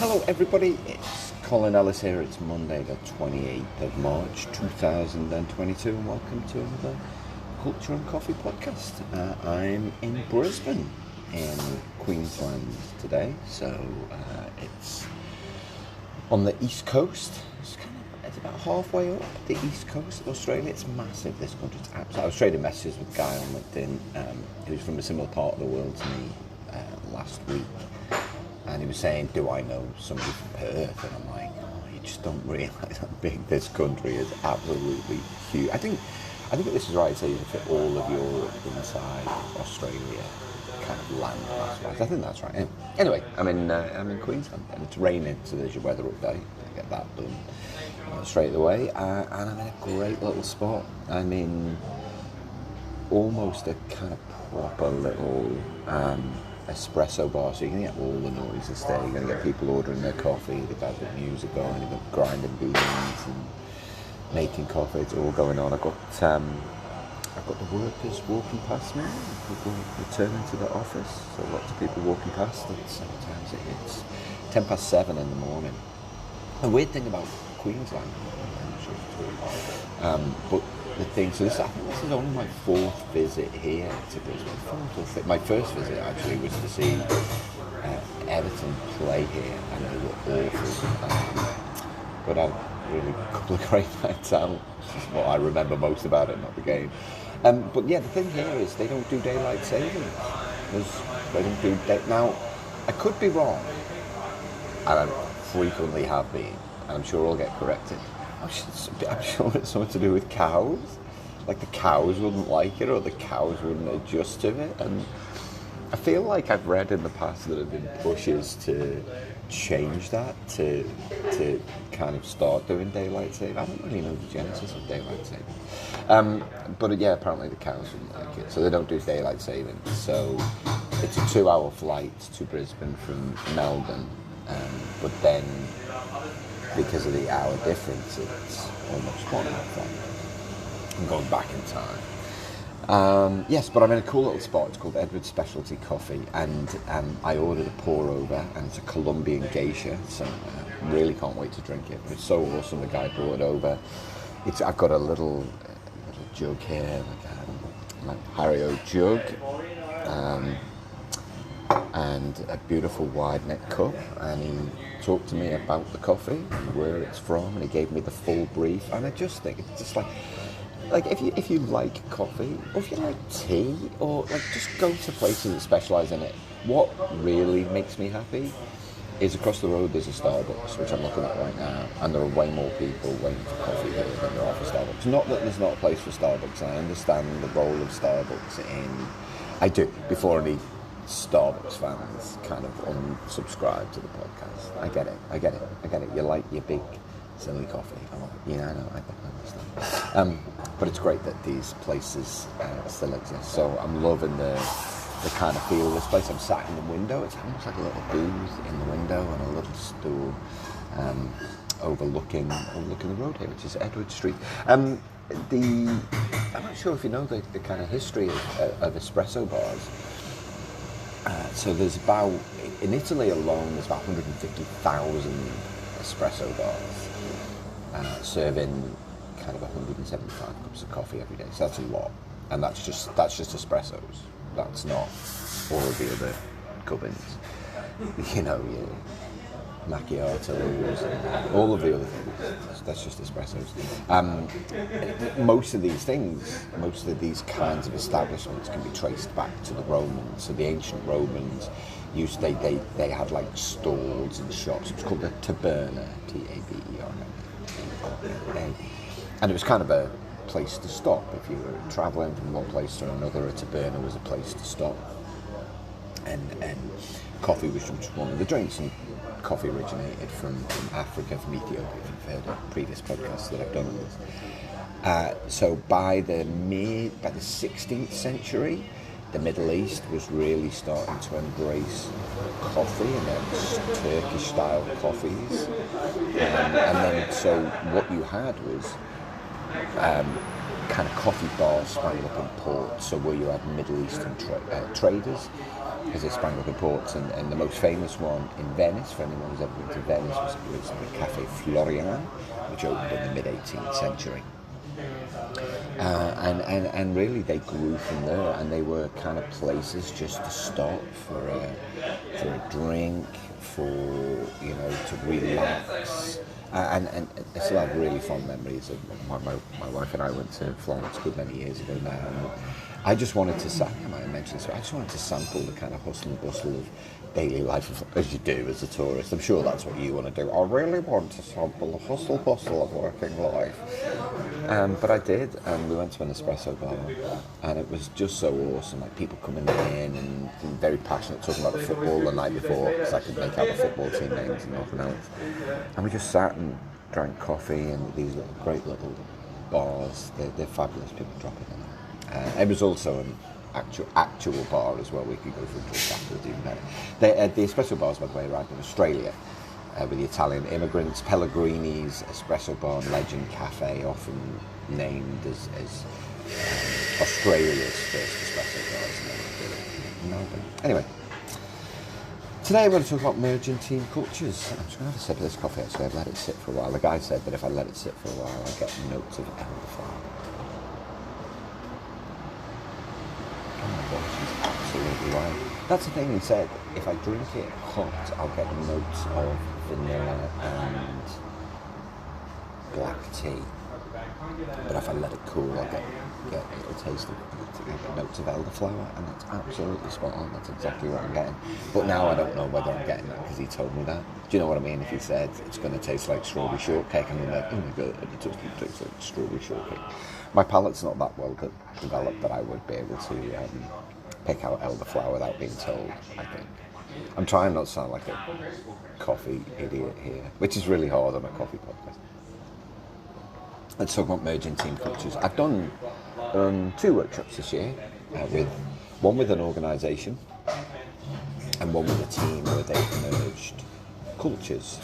Hello everybody, it's Colin Ellis here. It's Monday the 28th of March 2022 and welcome to another Culture and Coffee podcast. I'm in Brisbane in Queensland today, so it's on the east coast. It's about halfway up the east coast of Australia. It's massive, this country. It's absolutely. I was trading messages with a guy on LinkedIn who's from a similar part of the world to me last week. And he was saying, do I know somebody from Perth? And I'm like, oh, you just don't realise how big this country is. Absolutely huge. I think this is right, saying fit all of Europe inside Australia kind of land mass-wise. I think that's right. Anyway, I'm in Queensland and it's raining, so there's your weather update. I get that done straight away. And I'm in a great little spot. I'm in almost a kind of proper little espresso bar, so you can get all the noises there. You're going to get people ordering their coffee, the guys with music going, they've got grinding beans and making coffee. It's all going on. I've got the workers walking past me, people returning to the office, so lots of people walking past, and sometimes it's 7:10 in the morning. The weird thing about Queensland, I'm sure it's true, but the thing, so I think this is only my fourth visit here to Brisbane. My first visit actually was to see Everton play here, and they were awful. But I really a couple of great nights out, which is what I remember most about it, not the game. But yeah, the thing here is they don't do daylight savings. They don't do now. I could be wrong, and I frequently have been, and I'm sure I'll get corrected. I'm sure it's something to do with cows. Like the cows wouldn't like it, or the cows wouldn't adjust to it. And I feel like I've read in the past that there have been pushes to change that, to kind of start doing daylight saving. I don't really know the genesis of daylight saving. But yeah, apparently the cows wouldn't like it, so they don't do daylight saving. So it's a 2-hour flight to Brisbane from Melbourne, but then, because of the hour difference, it's almost 1 hour flight. I'm going back in time. Yes, but I'm in a cool little spot. It's called Edward's Specialty Coffee, and I ordered a pour over, and it's a Colombian geisha, so I really can't wait to drink it. It's so awesome. The guy brought it over. I've got a little jug here, like a Hario jug. And a beautiful wide neck cup, and he talked to me about the coffee and where it's from, and he gave me the full brief. And I just think it's just like if you like coffee, or if you like tea, or like just go to places that specialise in it. What really makes me happy is across the road there's a Starbucks, which I'm looking at right now, and there are way more people waiting for coffee here than there are for Starbucks. Not that there's not a place for Starbucks. I understand the role of Starbucks I do, before any Starbucks fans kind of unsubscribe to the podcast. I get it. You like your big, silly coffee. I know, I understand. But it's great that these places still exist. So I'm loving the kind of feel of this place. I'm sat in the window. It's almost like a little booth in the window and a little stool overlooking the road here, which is Edward Street. I'm not sure if you know the kind of history of espresso bars. So there's in Italy alone, there's about 150,000 espresso bars serving kind of 175 cups of coffee every day. So that's a lot, and that's just espressos. That's not all of the other gubbins. Your macchiatos and all of the other things. That's just espressos. Most of these kinds of establishments can be traced back to the Romans. So the ancient Romans they had like stalls and shops. It was called the taberna, Taberna, and it was kind of a place to stop if you were travelling from one place to another. A taberna was a place to stop, and coffee was just one of the drinks. And coffee originated from Africa, from Ethiopia. If you've heard of previous podcasts that I've done on this. So by the 16th century, the Middle East was really starting to embrace coffee, and there was Turkish-style coffees. And then, so what you had was kind of coffee bars sprang up in ports, so where you had Middle Eastern traders, as they sprang up in ports, and the most famous one in Venice, for anyone who's ever been to Venice, was the Cafe Florian, which opened in the mid-18th century. And really they grew from there, and they were kind of places just to stop for a drink, for, you know, to relax. And I still have really fond memories of my wife and I went to Florence a good many years ago now. And I just wanted to, I might have mentioned this, I just wanted to sample the kind of hustle and bustle of daily life, as you do as a tourist. I'm sure that's what you want to do. I really want to sample the hustle bustle of working life. But I did, and we went to an espresso bar, and it was just so awesome. Like, people coming in and very passionate, talking about the football the night before, because I could make out the football team names and nothing else. And we just sat and drank coffee in these great little bars. They're fabulous. People dropping in. It was also an actual bar as well. We could go for a drink afterwards, even better. The espresso bars, by the way, arrived in Australia with the Italian immigrants. Pellegrini's Espresso Bar and Legend Cafe, often named as Australia's first espresso bar. Anyway, today we're going to talk about merging team cultures. I'm just going to have a sip of this coffee, actually. I've let it sit for a while. The guy said that if I let it sit for a while, I get notes of elderflower. She's absolutely right. That's the thing he said. If I drink it hot, I'll get notes of vanilla and black tea. But if I let it cool, I'll get a taste of notes of elderflower, and that's absolutely spot on. That's exactly what I'm getting. But now I don't know whether I'm getting that because he told me that. Do you know what I mean? If he said it's going to taste like strawberry shortcake, I'm like, oh my god, it doesn't taste like strawberry shortcake. My palate's not that well developed that I would be able to pick out elderflower without being told, I think. I'm trying not to sound like a coffee idiot here, which is really hard on a coffee podcast. Let's talk about merging team cultures. I've done 2 workshops this year, one with an organisation and one with a team where they've merged cultures.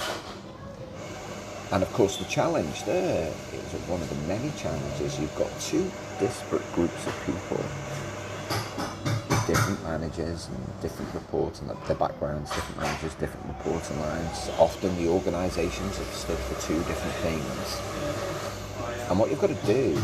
And of course the challenge there is, one of the many challenges, you've got 2 disparate groups of people, different managers and different reporting, their backgrounds, different managers, different reporting lines. Often the organisations have stood for 2 different things. And what you've got to do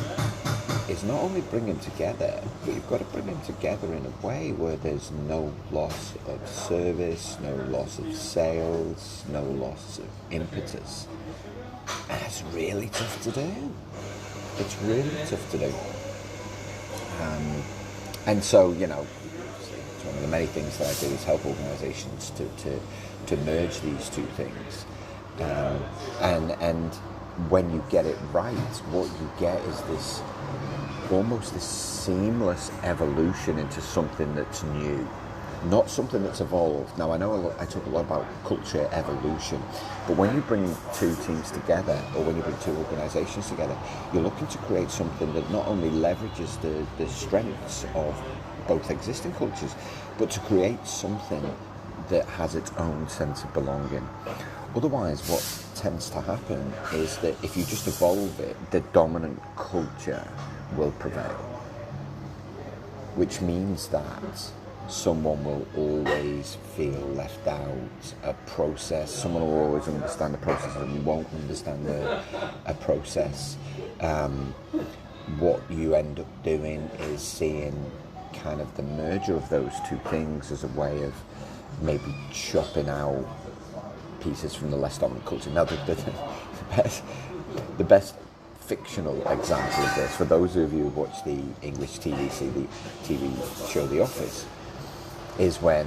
is not only bring them together, but you've got to bring them together in a way where there's no loss of service, no loss of sales, no loss of impetus. And it's really tough to do. It's really tough to do. And so, you know, one of the many things that I do is help organisations to merge these 2 things. And when you get it right, what you get is this seamless evolution into something that's new, not something that's evolved. Now, I know I talk a lot about culture evolution, but when you bring 2 teams together, or when you bring 2 organisations together, you're looking to create something that not only leverages the strengths of both existing cultures, but to create something that has its own sense of belonging. Otherwise, what tends to happen is that if you just evolve it, the dominant culture will prevail, which means that someone will always feel left out. Someone will always understand the process and won't understand a process. What you end up doing is seeing kind of the merger of those 2 things as a way of maybe chopping out pieces from the less dominant culture. Now, the best fictional example of this, for those of you who watch the English TV show The Office, is when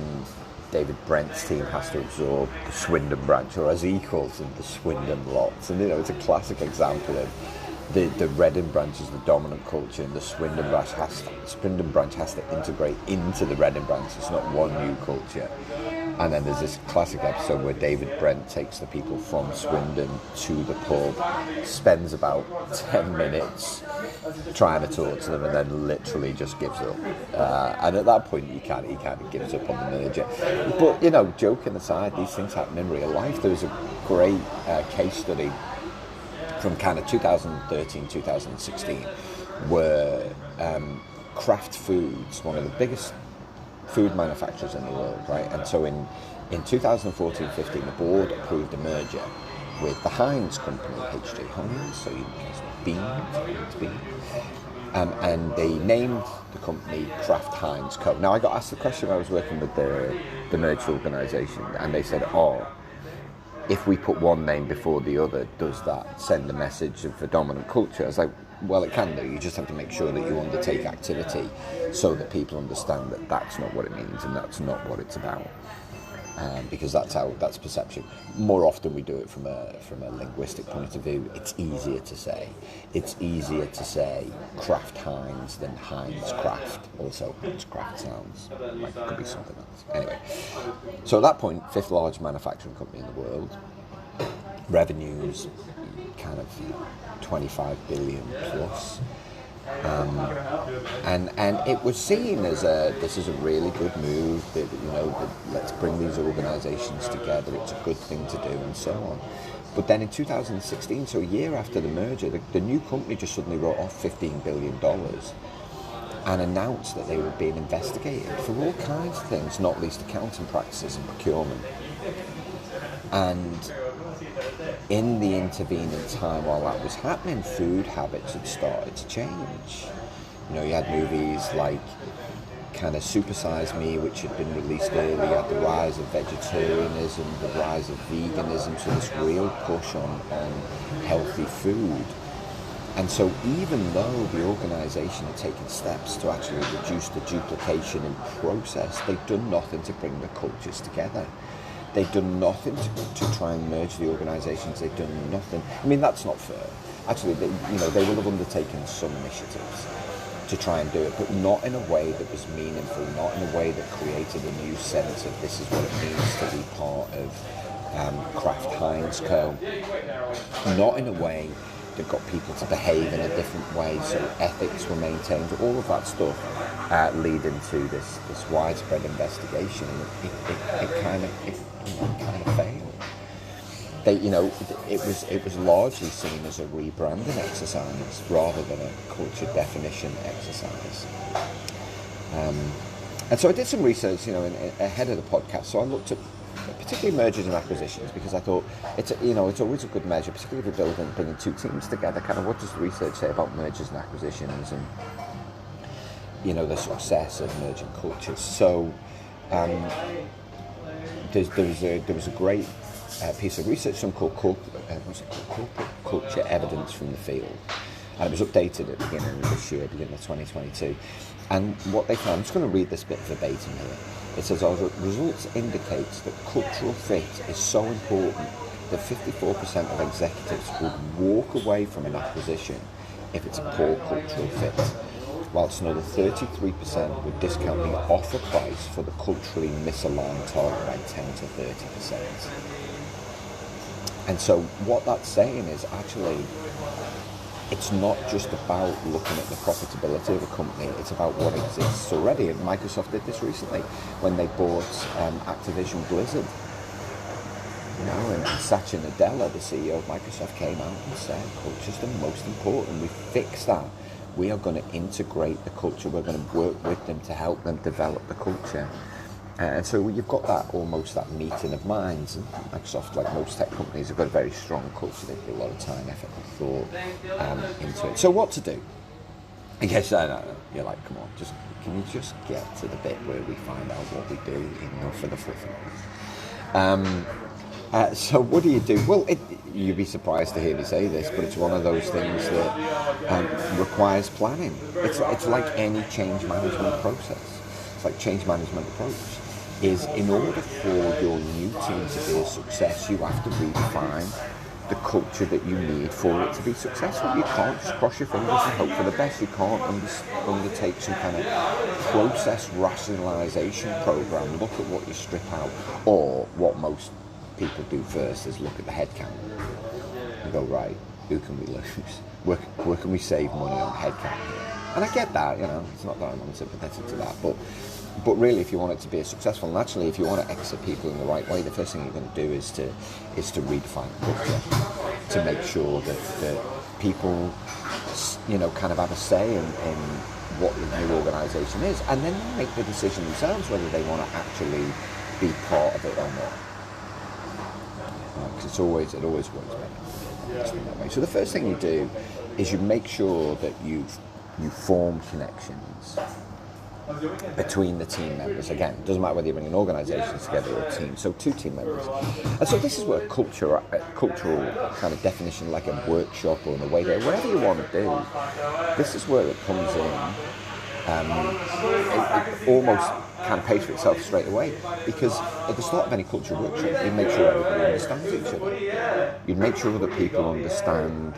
David Brent's team has to absorb the Swindon branch, or as he calls them, the Swindon lots. And, you know, it's a classic example of the Reading branch is the dominant culture, and the Swindon branch has to integrate into the Reading branch. It's not one new culture. And then there's this classic episode where David Brent takes the people from Swindon to the pub, spends about 10 minutes trying to talk to them, and then literally just gives up. And at that point, he kind of gives up on the merger. But, you know, joking aside, these things happen in real life. There was a great case study from kind of 2013, 2016, were Kraft Foods, one of the biggest food manufacturers in the world, right? And so in 2014-15, the board approved a merger with the Heinz company, H.J. Heinz, so you guess beans. And they named the company Kraft Heinz Co. Now, I got asked the question when I was working with the merged organisation, and they said, if we put one name before the other, does that send a message of a dominant culture? I was like, well, it can do. You just have to make sure that you undertake activity so that people understand that that's not what it means and that's not what it's about. Because that's perception. More often we do it from a linguistic point of view. It's easier to say. It's easier to say Kraft Heinz than Heinz Kraft. Also, Heinz Kraft sounds like it could be something else. Anyway, so at that point, fifth largest manufacturing company in the world, revenues kind of 25 billion plus. And it was seen as this is a really good move, that let's bring these organisations together, it's a good thing to do, and so on. But then in 2016, so a year after the merger, the new company just suddenly wrote off $15 billion and announced that they were being investigated for all kinds of things, not least accounting practices and procurement. And in the intervening time while that was happening, food habits had started to change. You had movies like kind of Super Size Me, which had been released early. You had the rise of vegetarianism, the rise of veganism, so this real push on healthy food. And so even though the organisation had taken steps to actually reduce the duplication in process, they'd done nothing to bring the cultures together. They'd done nothing to try and merge the organisations. They'd done nothing. I mean, that's not fair. Actually, they will have undertaken some initiatives to try and do it, but not in a way that was meaningful, not in a way that created a new sense of this is what it means to be part of Kraft Heinz Co. Not in a way that got people to behave in a different way, so ethics were maintained. All of that stuff leading to this widespread investigation. It kind of failed. It was largely seen as a rebranding exercise rather than a culture definition exercise. And so I did some research, ahead of the podcast. So I looked at particularly mergers and acquisitions, because I thought it's always a good measure, particularly if you're bringing two teams together. Kind of what does the research say about mergers and acquisitions, and the success of merging cultures. So there was a great piece of research called Corporate Culture Evidence from the Field, and it was updated at the beginning of this year, beginning of 2022. And what they found, I'm just going to read this bit verbatim here. It says, our results indicates that cultural fit is so important that 54% of executives would walk away from an acquisition if it's a poor cultural fit, whilst another 33% would discount the offer price for the culturally misaligned target by 10 to 30%. And so what that's saying is actually, it's not just about looking at the profitability of a company, it's about what exists already. And Microsoft did this recently when they bought Activision Blizzard. And Satya Nadella, the CEO of Microsoft, came out and said, culture's the most important. We fix that. We are going to integrate the culture. We're going to work with them to help them develop the culture. And so you've got that meeting of minds. And Microsoft, like most tech companies, have got a very strong culture. They put a lot of time, effort, and thought into it. So what to do? I guess you're like, come on, can you just get to the bit where we find out what we do? Enough for the fluffy. So what do you do? Well, you'd be surprised to hear me say this, but it's one of those things that requires planning. It's like any change management process. It's like change management approach. Is in order for your new team to be a success, you have to redefine the culture that you need for it to be successful. You can't just cross your fingers and hope for the best. You can't undertake some kind of process rationalization program, look at what you strip out, or what most people do first is look at the head count and go, right, who can we lose? Where can we save money on head count here? And I get that, it's not that I'm unsympathetic to that, but really, if you want it to be successful, and actually, if you want to exit people in the right way, the first thing you're going to do is to redefine the culture, to make sure that people, kind of have a say in what the new organisation is, and then they make the decision themselves whether they want to actually be part of it or not. Because it always works better that way. So the first thing you do is you make sure that you form connections between the team members. Again, it doesn't matter whether you're bringing organisations together or a team. So 2 team members. And so this is where cultural kind of definition, like a workshop or in a way there, whatever you want to do, this is where it comes in. It almost kind of pays for itself straight away, because at the start of any cultural workshop, you make sure everybody understands each other. You make sure that people understand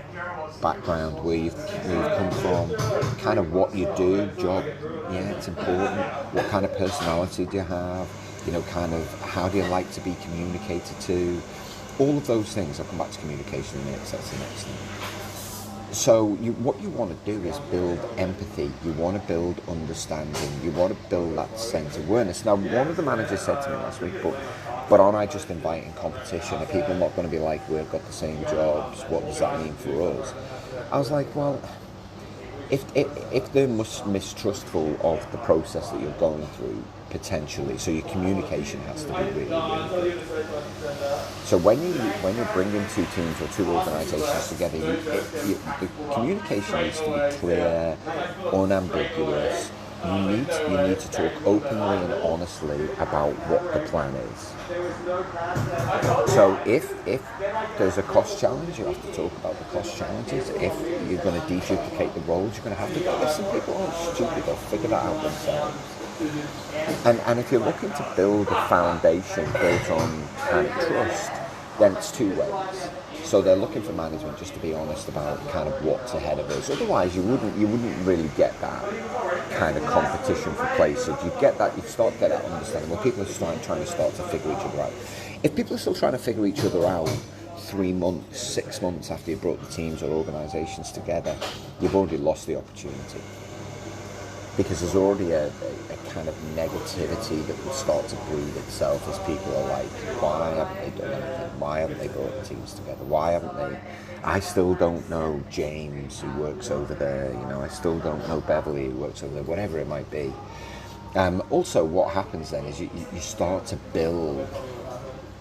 background, where you've come from, kind of what you do, job, it's important. What kind of personality do you have? Kind of how do you like to be communicated to? All of those things. I'll come back to communication in a minute, so that's the next thing. So what you want to do is build empathy. You want to build understanding. You want to build that sense of awareness. Now, one of the managers said to me last week, but aren't I just inviting competition? Are people not going to be like, we've got the same jobs? What does that mean for us? I was like, well, if they're mistrustful of the process that you're going through, potentially, so your communication has to be really, really good. So when you're bringing 2 teams or 2 organisations together, the communication needs to be clear, unambiguous. You need to talk openly and honestly about what the plan is. So if there's a cost challenge, you have to talk about the cost challenges. If you're going to deduplicate the roles, you're going to have to listen. People aren't stupid; they'll figure that out themselves. And if you're looking to build a foundation built on kind of trust, then it's 2 ways. So they're looking for management just to be honest about kind of what's ahead of us. Otherwise, you wouldn't really get that kind of competition for places. You start to get that understanding where people are trying to figure each other out. If people are still trying to figure each other out 3 months, 6 months after you brought the teams or organisations together, you've already lost the opportunity. Because there's already a kind of negativity that will start to breed itself as people are like, why haven't they done anything? Why haven't they brought the teams together? Why haven't they? I still don't know James who works over there, I still don't know Beverly who works over there, whatever it might be. Also, what happens then is you start to build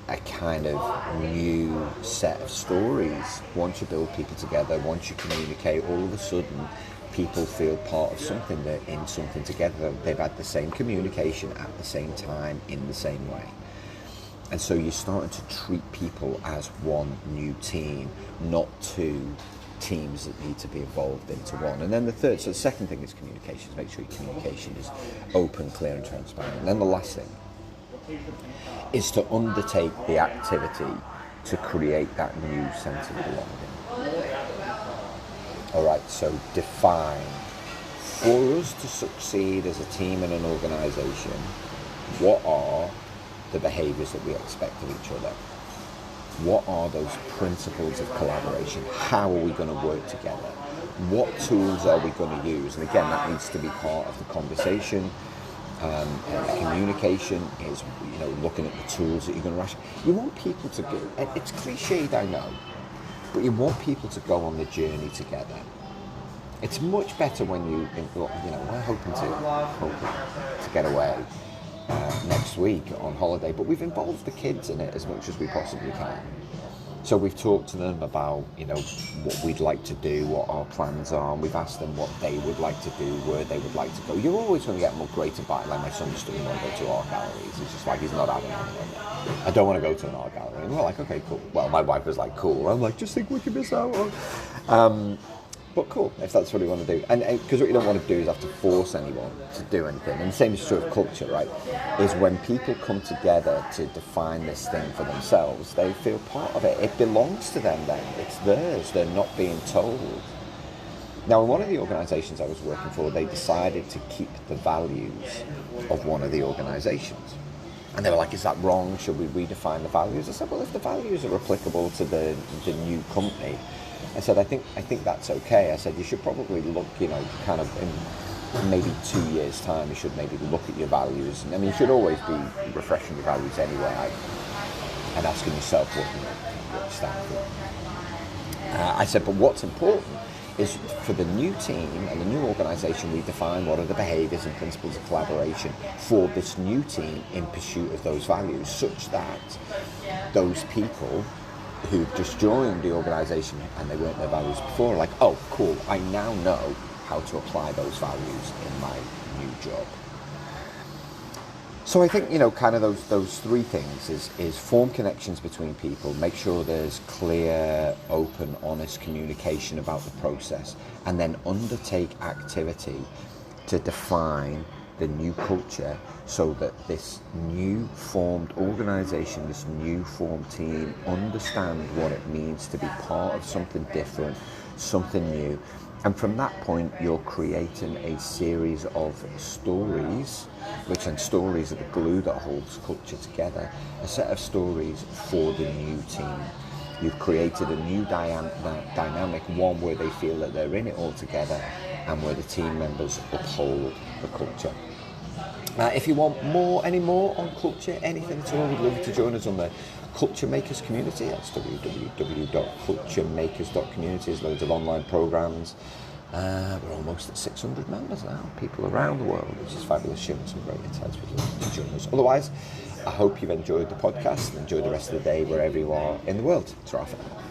a kind of new set of stories. Once you build people together, once you communicate, all of a sudden people feel part of something, they're in something together, they've had the same communication at the same time in the same way. And so you're starting to treat people as one new team, not 2 teams that need to be evolved into one. And then the second thing is communication. Make sure your communication is open, clear and transparent. And then the last thing is to undertake the activity to create that new sense of belonging. Alright, so define. For us to succeed as a team and an organisation, what are the behaviours that we expect of each other? What are those principles of collaboration? How are we going to work together? What tools are we going to use? And again, that needs to be part of the conversation. Communication is, looking at the tools that you're going to rush. You want people to go, it's cliched, I know, but you want people to go on the journey together. It's much better when we're hoping to get away next week on holiday, but we've involved the kids in it as much as we possibly can. So we've talked to them about, what we'd like to do, what our plans are, and we've asked them what they would like to do, where they would like to go. You're always going to get more greater bite. Like my son just doesn't want to go to art galleries. It's just like he's not having anyone. I don't want to go to an art gallery. And we're like, okay, cool. Well, my wife was like, cool. I'm like, just think what you miss out on. But cool, if that's what you want to do. And because what you don't want to do is have to force anyone to do anything. And the same is true of culture, right? Is when people come together to define this thing for themselves, they feel part of it. It belongs to them then. It's theirs. They're not being told. Now, in one of the organisations I was working for, they decided to keep the values of one of the organisations. And they were like, is that wrong? Should we redefine the values? I said, well, if the values are applicable to the new company, I said, I think that's okay. I said, you should probably look, kind of in maybe 2 years' time, you should maybe look at your values. I mean, you should always be refreshing your values anyway and asking yourself what you stand for. I said, but what's important is for the new team and the new organisation, we define what are the behaviours and principles of collaboration for this new team in pursuit of those values, such that those people who've just joined the organisation and they weren't their values before are like, oh, cool, I now know how to apply those values in my new job. So I think, kind of those three things is form connections between people, make sure there's clear, open, honest communication about the process, and then undertake activity to define the new culture so that this new formed organisation, this new formed team understand what it means to be part of something different, something new. And from that point, you're creating a series of stories, and stories are the glue that holds culture together, a set of stories for the new team. You've created a new dynamic, one where they feel that they're in it all together and where the team members uphold the culture. If you want any more on culture, anything at all, we'd love you to join us on the Culture Makers community. That's www.culturemakers.community. There's loads of online programs. We're almost at 600 members now, people around the world, which is fabulous, sharing some great insights. We'd love you to join us. Otherwise, I hope you've enjoyed the podcast and enjoy the rest of the day wherever you are in the world. Ta-ra for now.